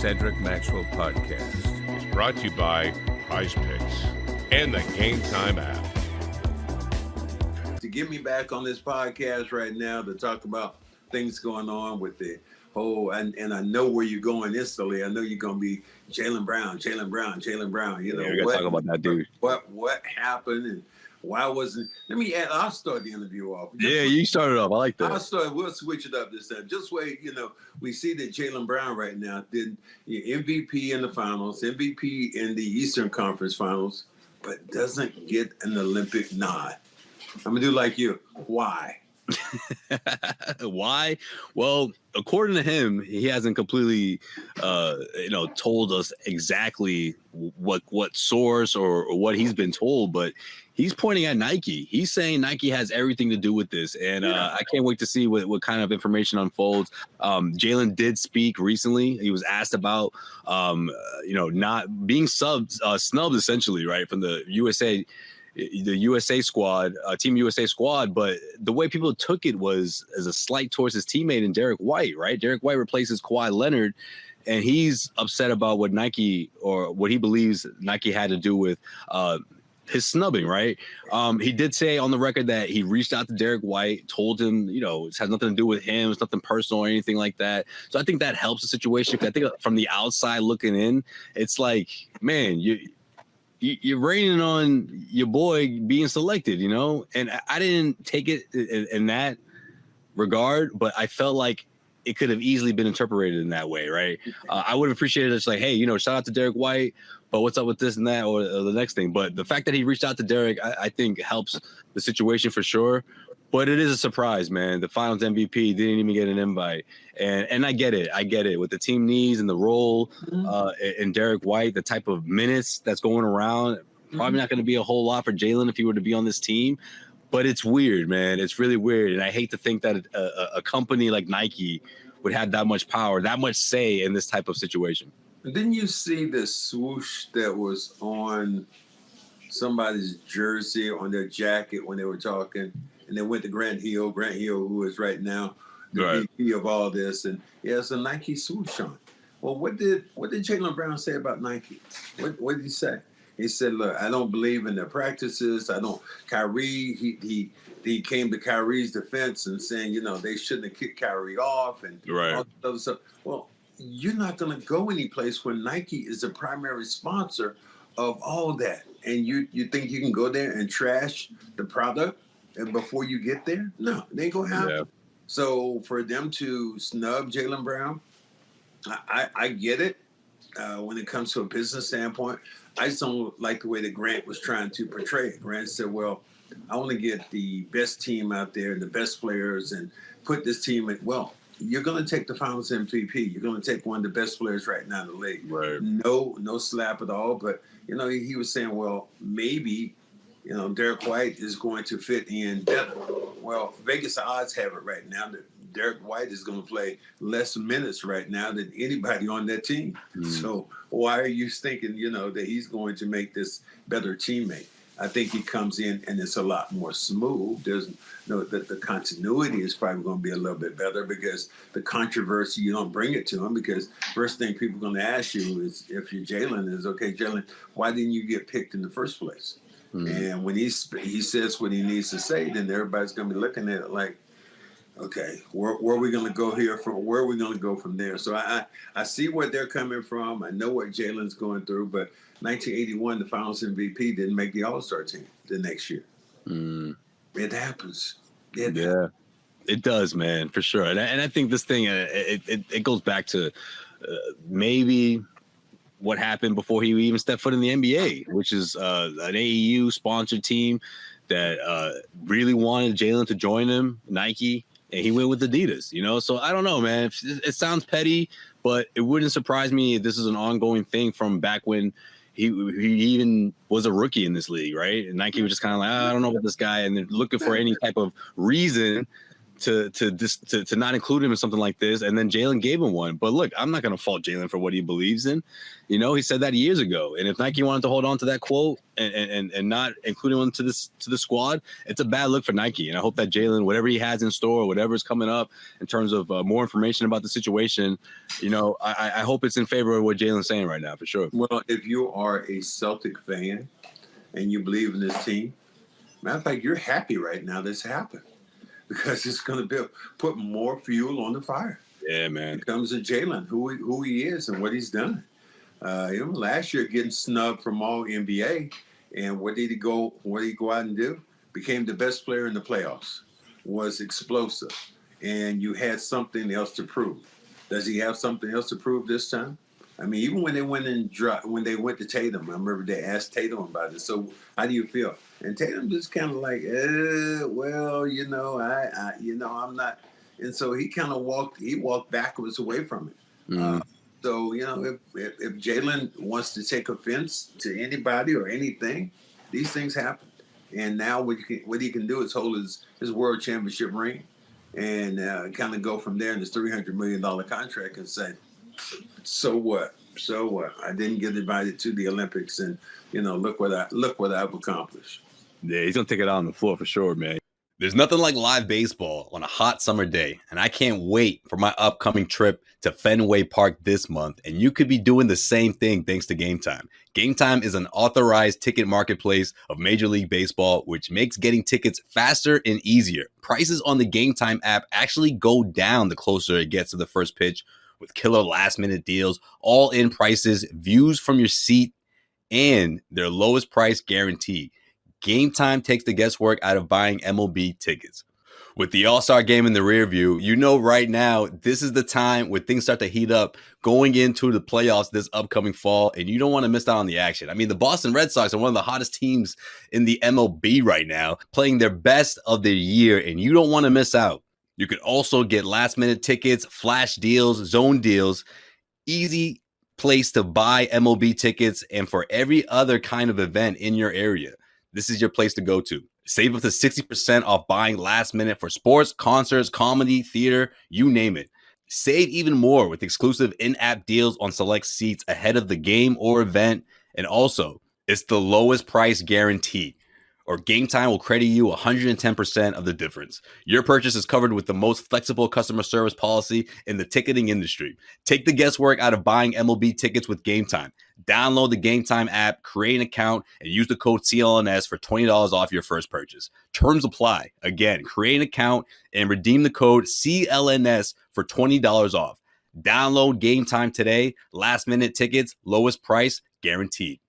Cedric Maxwell Podcast is brought to you by Prize Picks and the Game Time app. To get me back on this podcast right now to talk about things going on with the whole, and I know where you're going instantly. I know you're going to be Jaylen Brown. You know, we're going to talk about that dude. What happened and why wasn't? I'll start the interview off. You started off. I like that. We'll switch it up this time. Just wait, we see that Jaylen Brown right now did MVP in the finals, MVP in the Eastern Conference Finals, but doesn't get an Olympic nod. I'm going to do like you. Why? Why? Well, according to him, he hasn't completely, told us exactly what source or what he's been told, but he's pointing at Nike. He's saying Nike has everything to do with this, and I can't wait to see what kind of information unfolds. Jaylen did speak recently. He was asked about, not being snubbed essentially, right, from the USA squad, Team USA squad, but the way people took it was as a slight towards his teammate in Derrick White, right? Derrick White replaces Kawhi Leonard, and he's upset about what Nike, or what he believes Nike had to do with his snubbing, right? He did say on the record that he reached out to Derrick White, told him, it has nothing to do with him, it's nothing personal or anything like that. So I think that helps the situation. I think from the outside looking in, it's like, man, you're raining on your boy being selected, and I didn't take it in that regard, but I felt like it could have easily been interpreted in that way, right? I would have appreciated it. It's like, hey, shout out to Derrick White, but what's up with this and that, or the next thing. But the fact that he reached out to Derrick, I think helps the situation for sure. But it is a surprise, man. The Finals MVP didn't even get an invite. And I get it. With the team needs and the role and Derrick White, the type of minutes that's going around, probably not going to be a whole lot for Jaylen if he were to be on this team. But it's weird, man. It's really weird. And I hate to think that a company like Nike would have that much power, that much say in this type of situation. Didn't you see the swoosh that was on somebody's jersey, on their jacket when they were talking? And they went to Grant Hill, who is right now the VP of all this, and it's a Nike swoosh on. Well, what did Jaylen Brown say about Nike? What did he say? He said, "Look, I don't believe in their practices. I don't." Kyrie, he came to Kyrie's defense and saying, they shouldn't have kicked Kyrie off and all that other stuff. Well, you're not going to go any place where Nike is the primary sponsor of all that, and you think you can go there and trash the product? And before you get there, no, they ain't gonna happen. Yeah. So for them to snub Jaylen Brown, I get it. When it comes to a business standpoint, I just don't like the way that Grant was trying to portray it. Grant said, "Well, I want to get the best team out there, the best players, and put this team in." Well, you're gonna take the Finals MVP. You're gonna take one of the best players right now in the league. Right. No slap at all. But he was saying, well, maybe. Derrick White is going to fit in better. Well, Vegas odds have it right now that Derrick White is going to play less minutes right now than anybody on that team. So why are you thinking, that he's going to make this better teammate? I think he comes in and it's a lot more smooth. There's the continuity is probably going to be a little bit better because the controversy, you don't bring it to him, because first thing people are going to ask you is, if you're Jaylen, is, okay, Jaylen, why didn't you get picked in the first place? And when he says what he needs to say, then everybody's going to be looking at it like, okay, where are we going to go here from? Where are we going to go from there? So I see where they're coming from. I know what Jaylen's going through, but 1981, the Finals MVP didn't make the All-Star team the next year. It happens. Yeah, it does, man, for sure. And I think this thing, it goes back to maybe what happened before he even stepped foot in the NBA, which is an AEU sponsored team that really wanted Jaylen to join him, Nike, and he went with Adidas, So I don't know, man. It sounds petty, but it wouldn't surprise me if this is an ongoing thing from back when he even was a rookie in this league, right? And Nike was just kind of like, I don't know about this guy, and they're looking for any type of reason to not include him in something like this, and then Jaylen gave him one. But look, I'm not going to fault Jaylen for what he believes in. You know, he said that years ago, and if Nike wanted to hold on to that quote and not include him to the squad, it's a bad look for Nike. And I hope that Jaylen, whatever he has in store, whatever is coming up in terms of more information about the situation, you know, I hope it's in favor of what Jaylen's saying right now, for sure. Well, if you are a Celtic fan and you believe in this team, matter of fact, you're happy right now this happened, because it's going to put more fuel on the fire. Yeah, man. It comes to Jaylen, who he is and what he's done. You know, last year getting snubbed from all NBA, and what did he go out and do? Became the best player in the playoffs. Was explosive, and you had something else to prove. Does he have something else to prove this time? I mean, even when they went to Tatum, I remember they asked Tatum about it. So, how do you feel? And Tatum just kind of like, well, you know, I'm not. And so he kind of walked backwards away from it. Mm. So, you know, if Jaylen wants to take offense to anybody or anything, these things happen. And now what he can do is hold his world championship ring and kind of go from there in this $300 million contract and say, so what? So what? I didn't get invited to the Olympics, and, you know, look what I've accomplished. Yeah, he's going to take it out on the floor for sure, man. There's nothing like live baseball on a hot summer day, and I can't wait for my upcoming trip to Fenway Park this month, and you could be doing the same thing thanks to Game Time. Game Time is an authorized ticket marketplace of Major League Baseball, which makes getting tickets faster and easier. Prices on the Game Time app actually go down the closer it gets to the first pitch, with killer last-minute deals, all-in prices, views from your seat, and their lowest price guaranteed. Game Time takes the guesswork out of buying MLB tickets. With the All-Star game in the rear view, you know right now this is the time where things start to heat up going into the playoffs this upcoming fall, and you don't want to miss out on the action. I mean, the Boston Red Sox are one of the hottest teams in the MLB right now, playing their best of the year, and you don't want to miss out. You can also get last-minute tickets, flash deals, zone deals, easy place to buy MLB tickets, and for every other kind of event in your area. This is your place to go to. Save up to 60% off buying last minute for sports, concerts, comedy, theater, you name it. Save even more with exclusive in-app deals on select seats ahead of the game or event. And also, it's the lowest price guarantee, or Game Time will credit you 110% of the difference. Your purchase is covered with the most flexible customer service policy in the ticketing industry. Take the guesswork out of buying MLB tickets with Game Time. Download the Game Time app, create an account, and use the code CLNS for $20 off your first purchase. Terms apply. Again, create an account and redeem the code CLNS for $20 off. Download Game Time today. Last minute tickets, lowest price guaranteed.